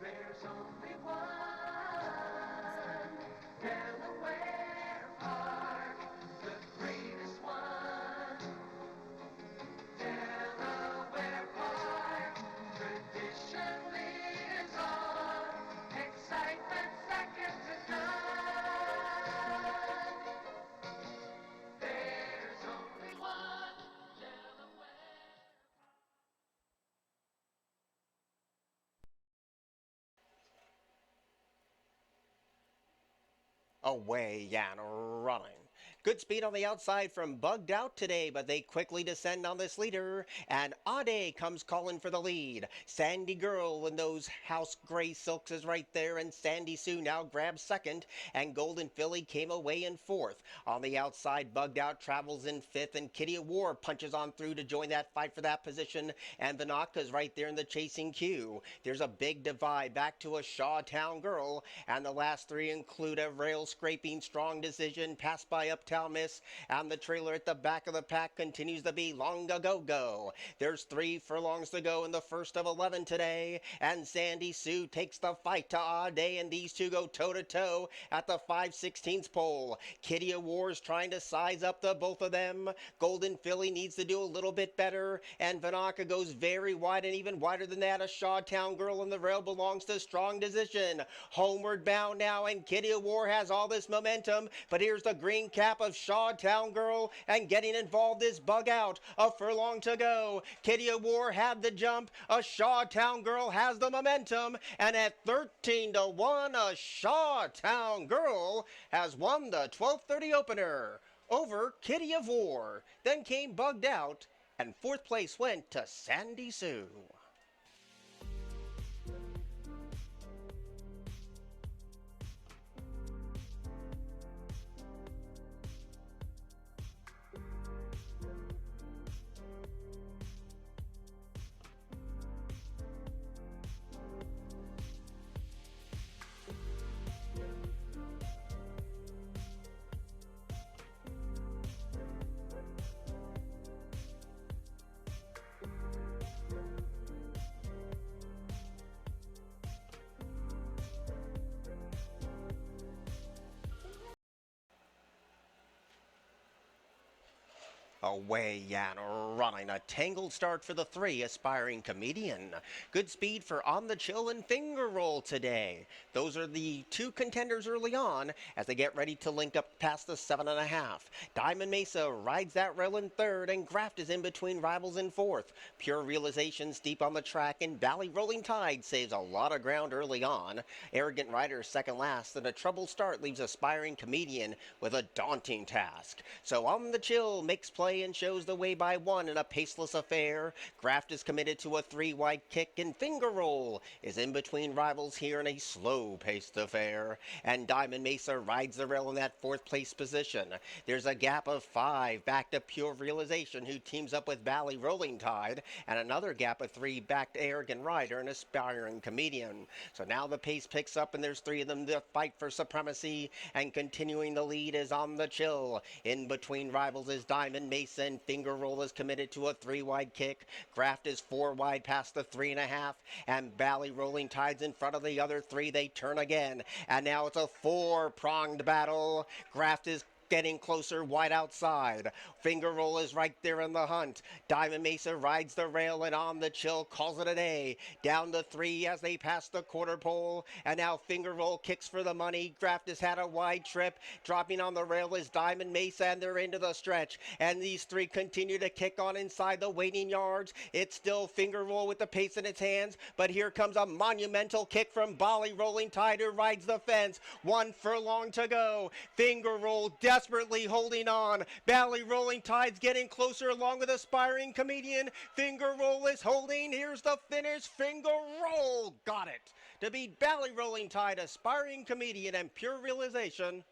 There's only one Delaware park, the greatest one. Delaware Park, tradition lives on, excitement second to none. There's only one Delaware. Away and running. Good speed on the outside from Bugged Out today, but they quickly descend on this leader, and Ade comes calling for the lead. Sandy Girl in those house gray silks is right there, and Sandy Sue now grabs second, and Golden Philly came away in fourth. On the outside, Bugged Out travels in fifth, and Kitty of War punches on through to join that fight for that position, and Vanaka's right there in the chasing queue. There's a big divide back to a Shawtown Girl, and the last three include a rail scraping strong decision passed by Uptown Miss, and the trailer at the back of the pack continues to be Longa Go Go. There's 3 furlongs to go in the first of 11 today, and Sandy Sue takes the fight to Ade, and these two go toe to toe at the 5/16 pole. Kitty of War is trying to size up the both of them. Golden Philly needs to do a little bit better, and Vanaka goes very wide, and even wider than that. A Shawtown Girl in the rail belongs to Strong Decision. Homeward bound now, and Kitty of War has all this momentum, but here's the green cap of Shawtown Girl, and getting involved is Bug Out. A furlong to go. Kitty of War had the jump. A Shawtown Girl has the momentum, and at 13 to 1, a Shawtown Girl has won the 12:30 opener over Kitty of War. Then came Bugged Out, and fourth place went to Sandy Sue. Away and running. A tangled start for the 3 aspiring comedian. Good speed for On the Chill and Finger Roll today. Those are the 2 contenders early on as they get ready to link up past the 7.5. Diamond Mesa rides that rail in third, and Graft is in between rivals in fourth. Pure Realization steep on the track, and Valley Rolling Tide saves a lot of ground early on. Arrogant Rider second last, and a troubled start leaves aspiring comedian with a daunting task. So On the Chill makes play and shows the way by 1 in a paceless affair. Graft is committed to a 3-wide kick, and Finger Roll is in between rivals here in a slow-paced affair. And Diamond Mesa rides the rail in that 4th place position. There's a gap of 5 back to Pure Realization, who teams up with Valley Rolling Tide, and another gap of 3 back to Arrogant Rider and Aspiring Comedian. So now the pace picks up, and there's 3 of them to fight for supremacy, and continuing the lead is On the Chill. In between rivals is Diamond Mesa, and Finger Roll is committed to a 3-wide kick. Graft is 4 wide past the 3.5, and Valley Rolling Tides in front of the other 3. They turn again, and now it's a 4-pronged battle. Graft is getting closer, wide outside. Finger Roll is right there in the hunt. Diamond Mesa rides the rail, and On the Chill calls it a day. Down to 3 as they pass the quarter pole, and now Finger Roll kicks for the money. Graft has had a wide trip. Dropping on the rail is Diamond Mesa, and they're into the stretch. And these 3 continue to kick on inside the waiting yards. It's still Finger Roll with the pace in its hands, but here comes a monumental kick from Valley Rolling Tide, who rides the fence. 1 furlong to go. Finger Roll desperately holding on. Valley Rolling Tide's getting closer along with Aspiring Comedian. Finger Roll is holding. Here's the finish. Finger Roll got it to beat Valley Rolling Tide, Aspiring Comedian, and Pure Realization.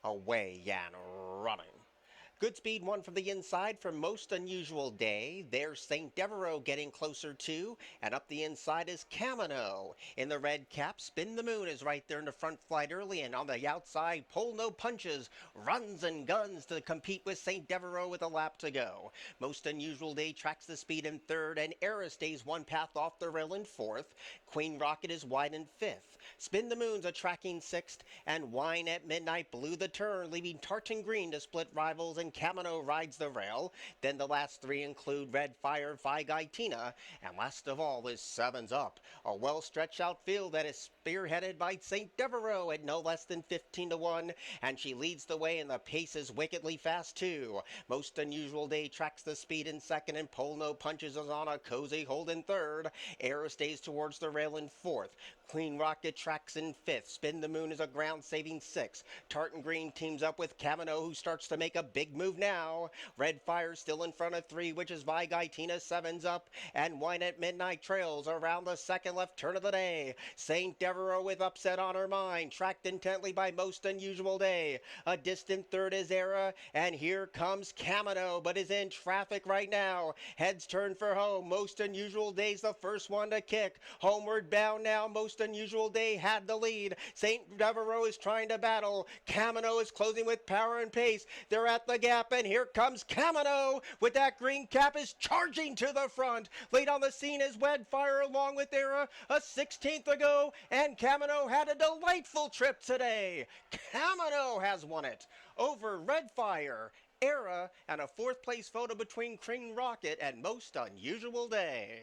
Away and running. Good speed one from the inside for most unusual day. There's St. Devereaux getting closer too, and up the inside is Camino. In the red cap, Spin the Moon is right there in the front flight early, and on the outside, Pull No Punches runs and guns to compete with St. Devereaux with a lap to go. Most unusual day tracks the speed in third, and Era stays one path off the rail in fourth. Queen Rocket is wide in fifth. Spin the Moon's a tracking sixth, and Wine at Midnight blew the turn, leaving Tartan Green to split rivals, and Camino rides the rail. Then the last three include Red Fire, Vigaitina, and last of all is Sevens Up, a well-stretched out field that is spearheaded by St. Devereaux at no less than 15-1, and she leads the way, and the pace is wickedly fast too. Most Unusual Day tracks the speed in second, and Pull No Punches is on a cozy hold in third. Aero stays towards the rail in fourth. Queen Rocket tracks in fifth. Spin the Moon is a ground-saving sixth. Tartan Green teams up with Camino, who starts to make a big move now. Red Fire still in front of three, which is Vigaitina. Sevens Up, and Wine at Midnight trails around the second left turn of the day. St. Devereaux with Upset on her mind, tracked intently by Most Unusual Day. A distant third is Era, and here comes Camino, but is in traffic right now. Heads turn for home. Most Unusual Day's the first one to kick. Homeward bound now. Most Unusual Day had the lead. St. Devereaux is trying to battle. Camino is closing with power and pace. They're at the gap, and here comes Camino with that green cap, is charging to the front. Late on the scene is Red Fire along with Era, a 16th ago, and Camino had a delightful trip today. Camino has won it over Red Fire, Era, and a fourth place photo between Queen Rocket and Most Unusual Day.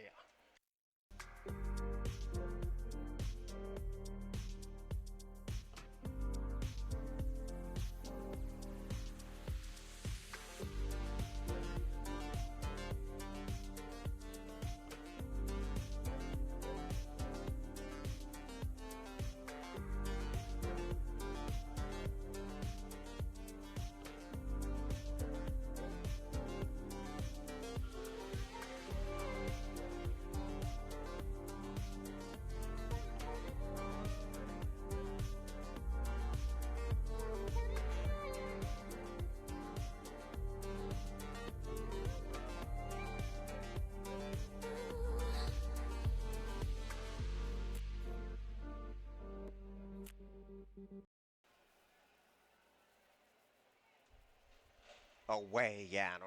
Away and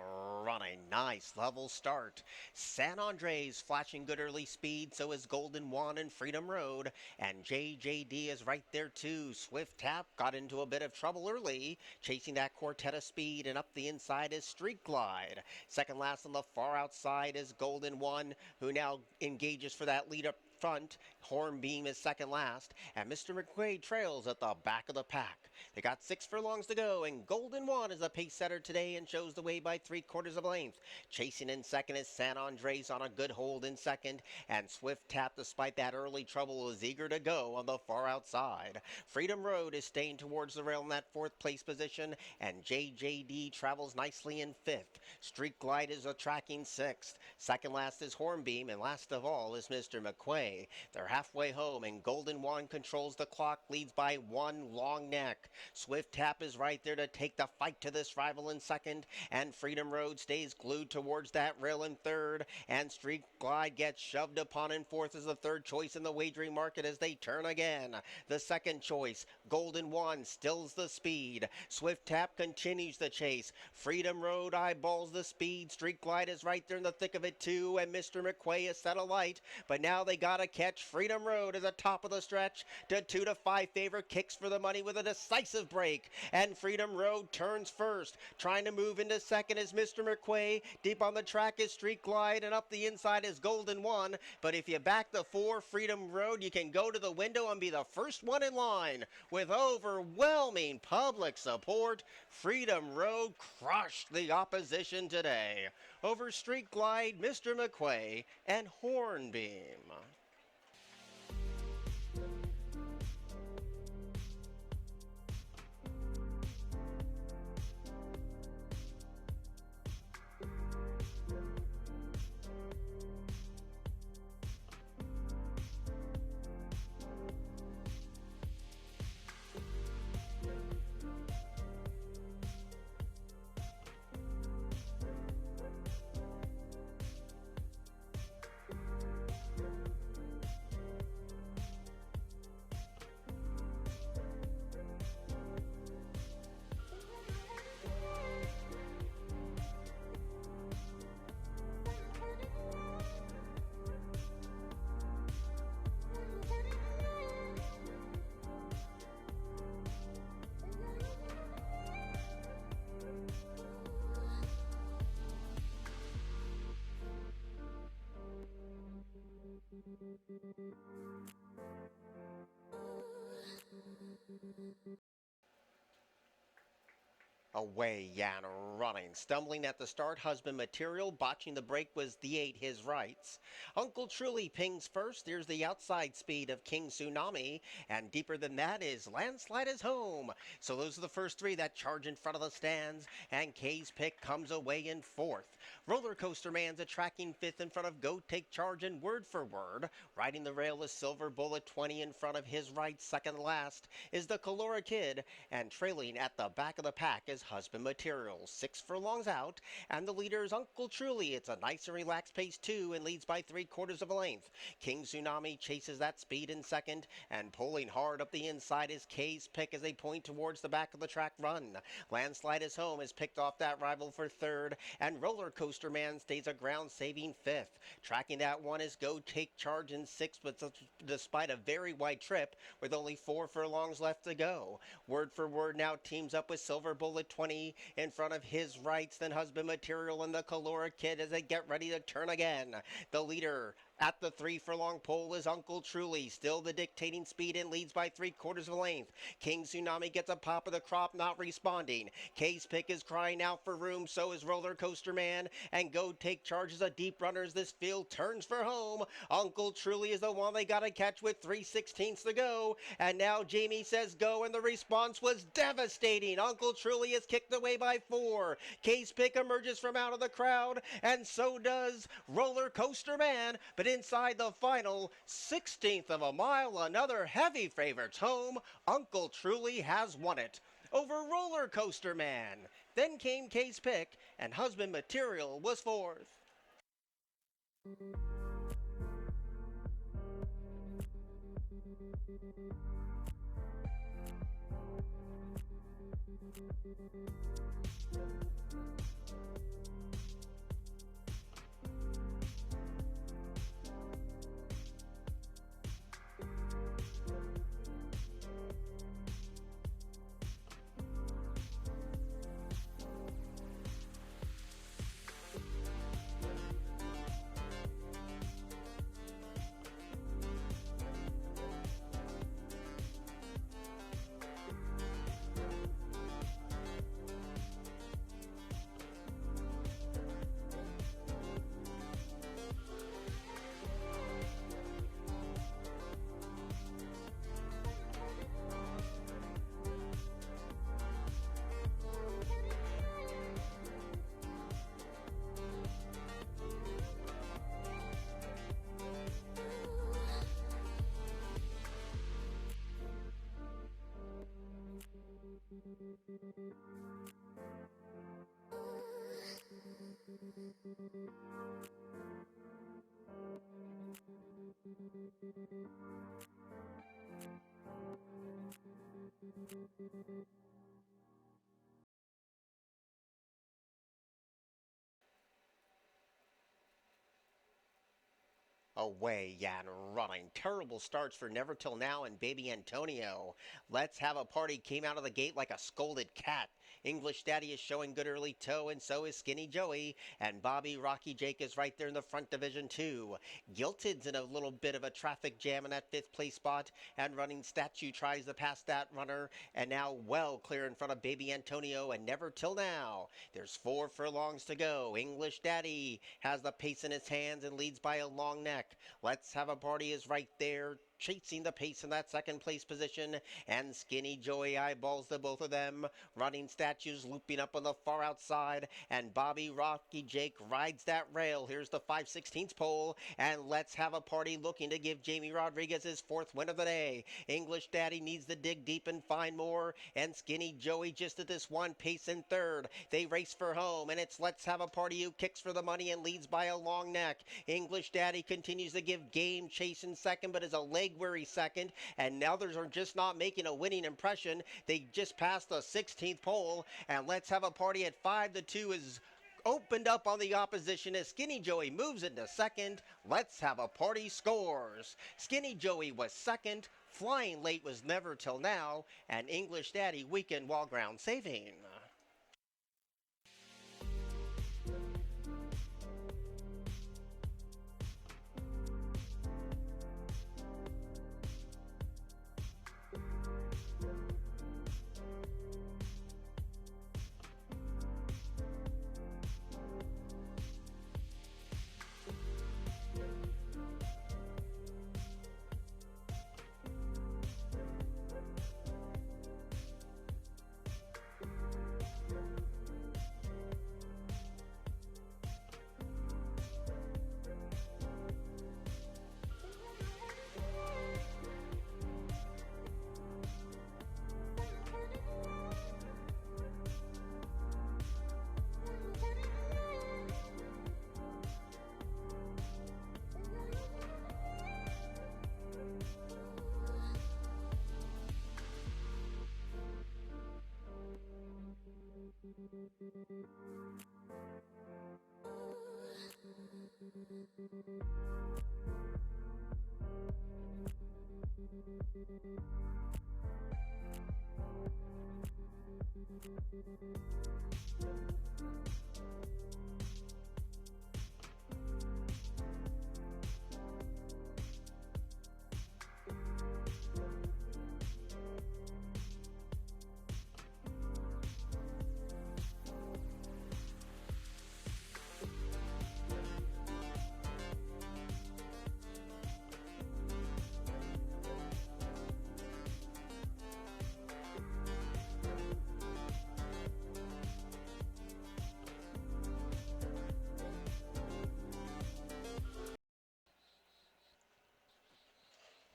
running. Nice level start. San Andres flashing good early speed, so is Golden One and Freedom Road. And JJD is right there too. Swift Tap got into a bit of trouble early, chasing that quartet of speed, and up the inside is Street Glide. Second last on the far outside is Golden One, who now engages for that lead up front. Hornbeam is second last, and Mr. McQuaid trails at the back of the pack. They got 6 furlongs to go, and Golden One is a pace setter today and shows the way by 3/4 of a length. Chasing in second is San Andres on a good hold in second, and Swift Tap, despite that early trouble, is eager to go on the far outside. Freedom Road is staying towards the rail in that 4th place position, and JJD travels nicely in 5th. Street Glide is a tracking 6th. Second last is Hornbeam, and last of all is Mr. McQuay. They're halfway home, and Golden One controls the clock, leads by 1 long neck. Swift Tap is right there to take the fight to this rival in second, and Freedom Road stays glued towards that rail in third, and Street Glide gets shoved upon in fourth as the third choice in the wagering market as they turn again. The second choice, Golden One, stills the speed. Swift Tap continues the chase. Freedom Road eyeballs the speed. Street Glide is right there in the thick of it too, and Mr. McQuay is set alight, but now they got got to catch. Freedom Road is the top of the stretch. To 2 to 5 favor, kicks for the money with a decisive break. And Freedom Road turns first. Trying to move into second is Mr. McQuay. Deep on the track is Street Glide, and up the inside is Golden One. But if you back the 4 Freedom Road, you can go to the window and be the first one in line. With overwhelming public support, Freedom Road crushed the opposition today. Over Street Glide, Mr. McQuay, and Hornbeam. Away Yan running, stumbling at the start. Husband Material botching the break was the 8 his rights. Uncle Truly pings first. There's the outside speed of King Tsunami, and deeper than that is Landslide is home. So those are the first 3 that charge in front of the stands, and Kay's pick comes away in 4th. Roller Coaster Man's a tracking 5th in front of Go Take Charge and Word for Word. Riding the rail is Silver Bullet 20 in front of his right. Second last is the Calora Kid, and trailing at the back of the pack is Husband Material. 6 furlongs out, and the leader is Uncle Truly. It's a nice and relaxed pace too, and leads by 3/4 of a length. King Tsunami chases that speed in second, and pulling hard up the inside is Kay's pick as they point towards the back of the track run. Landslide is home has picked off that rival for 3rd, and Roller Coaster Man stays a ground-saving 5th. Tracking that one is Go Take Charge in 6th, but despite a very wide trip with only 4 furlongs left to go. Word for Word now teams up with Silver Bullet 20 in front of his rights, then Husband Material and the Calora Kid as they get ready to turn again. The leader at the 3 furlong pole is Uncle Truly, still the dictating speed and leads by 3/4 of a length. King Tsunami gets a pop of the crop, not responding. Kay's pick is crying out for room, so is Roller Coaster Man, and Go Take Charge as a deep runner as this field turns for home. Uncle Truly is the one they gotta catch with 3/16 to go, and now Jamie says go, and the response was devastating. Uncle Truly is kicked away by 4. Kay's pick emerges from out of the crowd, and so does Roller Coaster Man, but inside the final 16th of a mile, another heavy favorite's home. Uncle Truly has won it over Roller Coaster Man. Then came Kay's pick, and Husband Material was 4th. Away and running. Terrible starts for Never Till Now and Baby Antonio. Let's Have a Party came out of the gate like a scolded cat. English Daddy is showing good early toe, and so is Skinny Joey. And Bobby Rocky Jake is right there in the front division, too. Gilted's in a little bit of a traffic jam in that fifth place spot, and Running Statue tries to pass that runner, and now well clear in front of Baby Antonio and Never Till Now. There's 4 furlongs to go. English Daddy has the pace in his hands and leads by a long neck. Let's Have a Party is right there, chasing the pace in that second place position, and Skinny Joey eyeballs the both of them. Running Statues looping up on the far outside, and Bobby Rocky Jake rides that rail. Here's the 5/16 pole, and Let's Have a Party looking to give Jamie Rodriguez his 4th win of the day. English Daddy needs to dig deep and find more, and Skinny Joey just at this one pace in 3rd. They race for home, and it's Let's Have a Party who kicks for the money and leads by a long neck. English Daddy continues to give Game Chase in 2nd, but is a leg weary 2nd, and now others are just not making a winning impression. They just passed the 16th pole, and Let's Have a Party at 5-2 is opened up on the opposition as Skinny Joey moves into 2nd. Let's Have a Party scores. Skinny Joey was 2nd, Flying Late was Never Till Now, and English Daddy weakened while ground saving.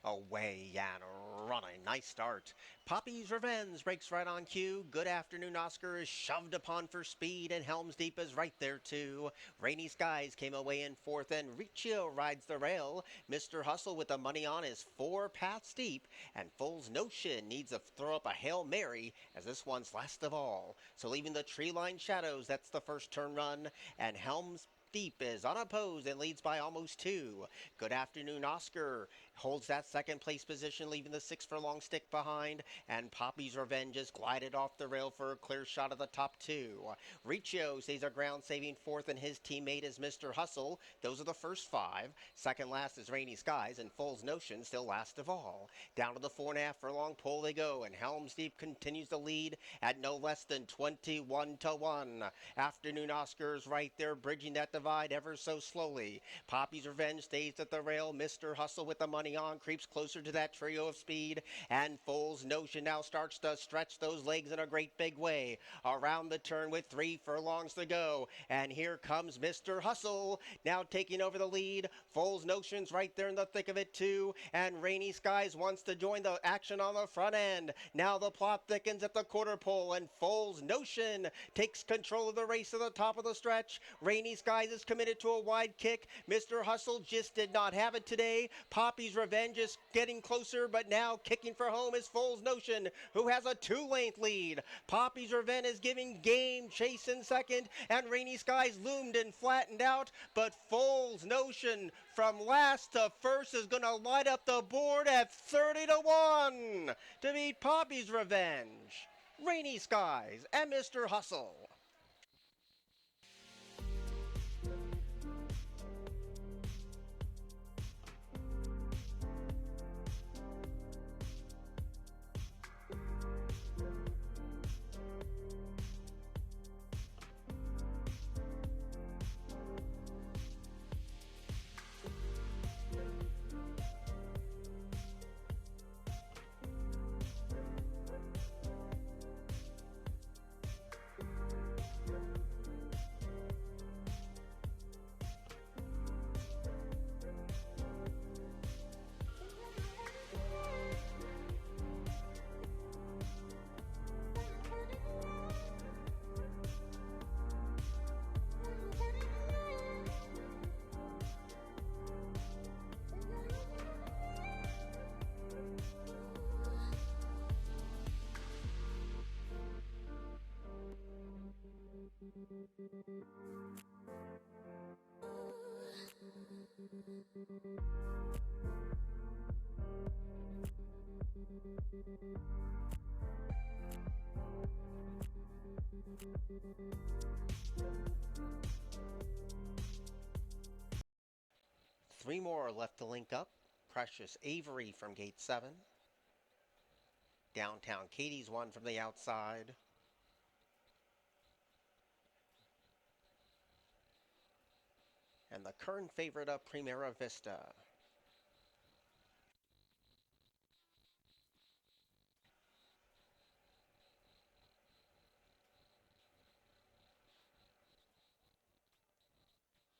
Away and running. Nice start. Poppy's Revenge breaks right on cue. Good Afternoon Oscar is shoved upon for speed, and Helm's Deep is right there too. Rainy Skies came away in 4th, and Riccio rides the rail. Mr. Hustle with the money on is 4 paths deep, and Fool's Notion needs to throw up a Hail Mary as this one's last of all. So leaving the tree line shadows, that's the first turn run, and Helm's Deep is unopposed and leads by almost 2. Good Afternoon Oscar holds that 2nd place position, leaving the 6 furlong stick behind, and Poppy's Revenge is glided off the rail for a clear shot of the top 2. Riccio stays a ground saving 4th, and his teammate is Mr. Hustle. Those are the first 5. Second last is Rainy Skies, and Fool's Notion still last of all. Down to the 4.5 furlong pole they go, and Helm's Deep continues to lead at no less than 21-1. Afternoon Oscar's right there, bridging that divide ever so slowly. Poppy's Revenge stays at the rail. Mr. Hustle with the money on creeps closer to that trio of speed, and Fool's Notion now starts to stretch those legs in a great big way. Around the turn with 3 furlongs to go, and here comes Mr. Hustle now taking over the lead. Fool's Notion's right there in the thick of it too, and Rainy Skies wants to join the action on the front end. Now the plot thickens at the quarter pole, and Fool's Notion takes control of the race to the top of the stretch. Rainy Skies is committed to a wide kick. Mr. Hustle just did not have it today. Poppy's Revenge is getting closer, but now kicking for home is Foles Notion, who has a 2-length lead. Poppy's Revenge is giving game chase in second, and Rainy Skies loomed and flattened out, but Foles Notion from last to first is going to light up the board at 30-1 to beat Poppy's Revenge, Rainy Skies, and Mr. Hustle. Three more left to link up. Precious Avery from gate 7. Downtown Katie's one from the outside. And the current favorite up, Primera Vista.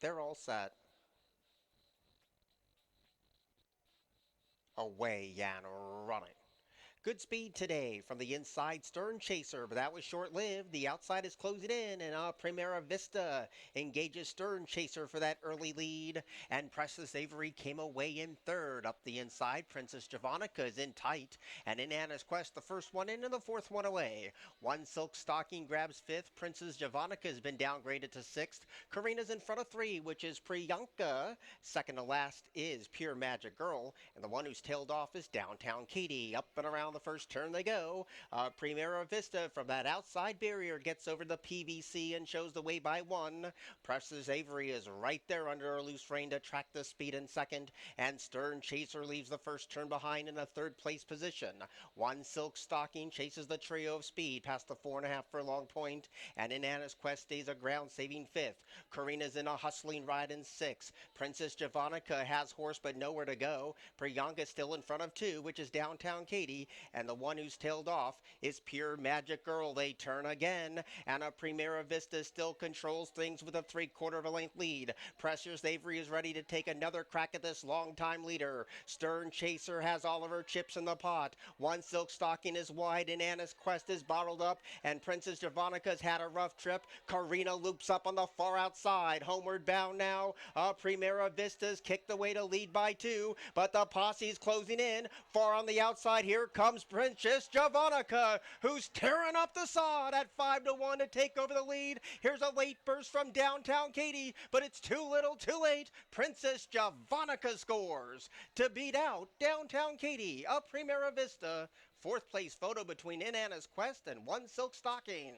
They're all set. Away and running. Good speed today from the inside Stern Chaser, but that was short-lived. The outside is closing in, and Primera Vista engages Stern Chaser for that early lead. And Precious Avery came away in third. Up the inside, Princess Javonica is in tight. And in Anna's Quest, the first one in and the fourth one away. One Silk Stocking grabs fifth. Princess Javonica has been downgraded to sixth. Karina's in front of three, which is Priyanka. Second to last is Pure Magic Girl. And the one who's tailed off is Downtown Katie. Up and around the first turn they go. Primera Vista from that outside barrier gets over the PVC and shows the way by one. Precious Avery is right there under a loose rein to track the speed in second, and Stern Chaser leaves the first turn behind in a third place position. One Silk Stocking chases the trio of speed past the 4.5 furlong point, and in Anna's Quest stays a ground saving fifth. Karina's in a hustling ride in sixth. Princess Javonica has horse but nowhere to go. Priyanka still in front of two, which is Downtown Katie, and the one who's tailed off is Pure Magic Girl. They turn again, and a Primera Vista still controls things with a 3/4 of a length lead. Precious Avery is ready to take another crack at this long-time leader. Stern Chaser has all of her chips in the pot. One Silk Stocking is wide, and Anna's Quest is bottled up, and Princess Javonica's had a rough trip. Karina loops up on the far outside. Homeward bound now. Primera Vista's kicked away to lead by two, but the posse's closing in. Far on the outside, here comes Princess Javonica, who's tearing up the sod at 5-1 to take over the lead. Here's a late burst from Downtown Katie, but it's too little, too late. Princess Javonica scores to beat out Downtown Katie, a Primera Vista. Fourth place photo between In Anna's Quest and One Silk Stocking.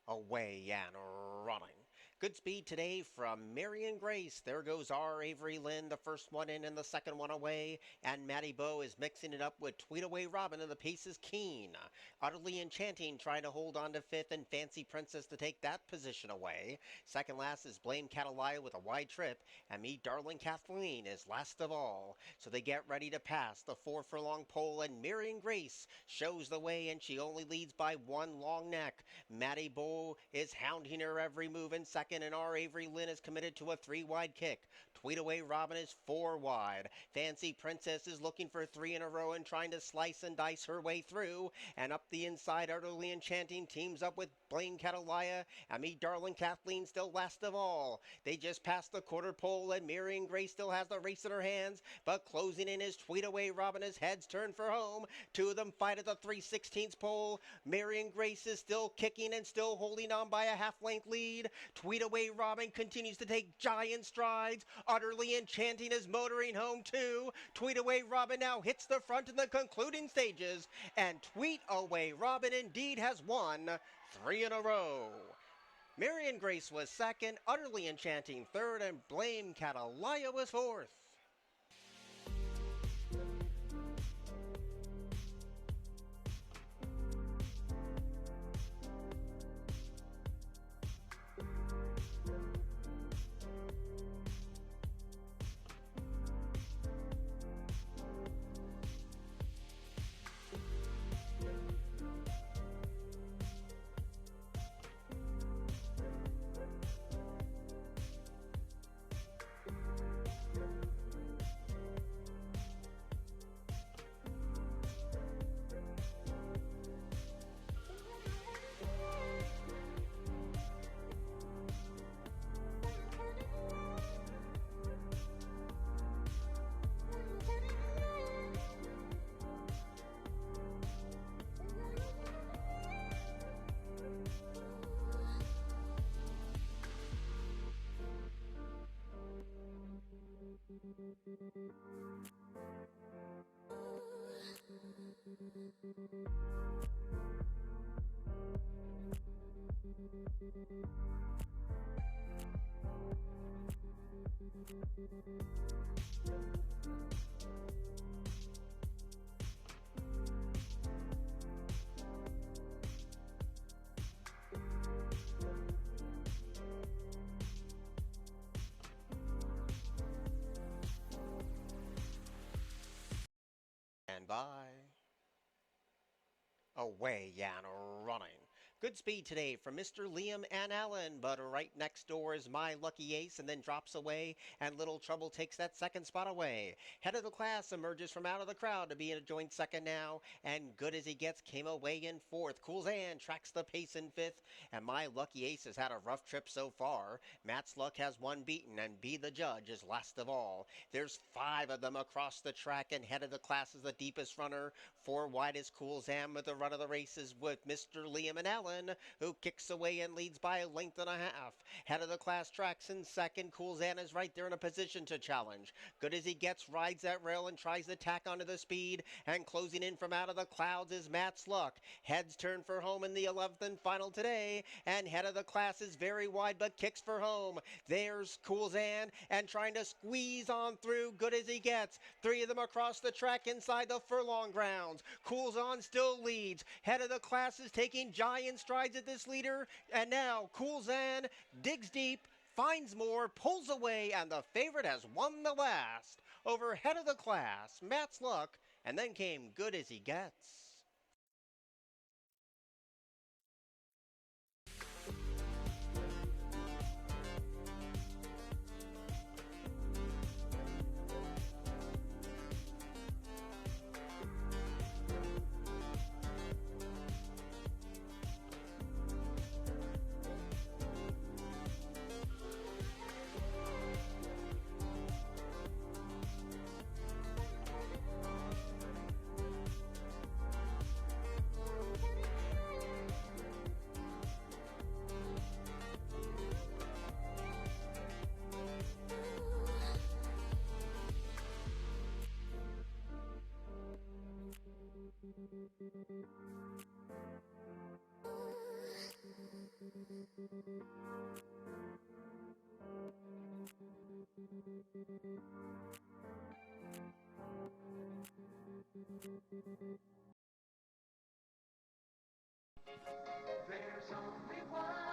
Away and running. Good speed today from Marion Grace. There goes our Avery Lynn, the first one in and the second one away. And Maddie Bow is mixing it up with Tweetaway Robin, and the pace is keen. Utterly Enchanting trying to hold on to fifth, and Fancy Princess to take that position away. Second last is Blame Catalaya with a wide trip, and Me Darling Kathleen is last of all. So they get ready to pass the 4 furlong pole, and Marion Grace shows the way, and she only leads by one long neck. Maddie Bow is hounding her every move in second, and our Avery Lynn is committed to a 3-wide kick. Tweetaway Robin is 4 wide. Fancy Princess is looking for 3 in a row and trying to slice and dice her way through. And up the inside, Utterly Enchanting teams up with Blame Catalaya, and Me Darling Kathleen still last of all. They just passed the quarter pole, and Marion Grace still has the race in her hands, but closing in is Tweetaway Robin as heads turn for home. Two of them fight at the 3/16 pole. Marion Grace is still kicking and still holding on by a half-length lead. Tweetaway Robin continues to take giant strides. Utterly Enchanting is motoring home too. Tweetaway Robin now hits the front in the concluding stages, and Tweetaway Robin indeed has won 3 in a row. Marion Grace was second, Utterly Enchanting third, and Blame Catalaya was fourth. And by away and running. Good speed today from Mr. Liam and Allen, but right next door is My Lucky Ace, and then drops away, and Little Trouble takes that second spot away. Head of the class emerges from out of the crowd to be in a joint second now, and Good As He Gets came away in fourth. Coolzan tracks the pace in fifth, and My Lucky Ace has had a rough trip so far. Matt's Luck has one beaten, and Be the Judge is last of all. There's 5 of them across the track, and head of the class is the deepest runner. 4 wide is Coolzan with the run of the races with Mr. Liam and Allen, who kicks away and leads by a length and a half. Head of the class tracks in second. Coolzan is right there in a position to challenge. Good As He Gets rides that rail and tries to tack onto the speed, and closing in from out of the clouds is Matt's Luck. Heads turn for home in the 11th and final today, and head of the class is very wide but kicks for home. There's Coolzan and trying to squeeze on through Good As He Gets. 3 of them across the track inside the furlong grounds. Coolzan still leads. Head of the class is taking giant strides at this leader, and now Coolzan digs deep, finds more, pulls away, and the favorite has won the last. Over head of the class, Matt's Luck, and then came Good As He Gets. There's only one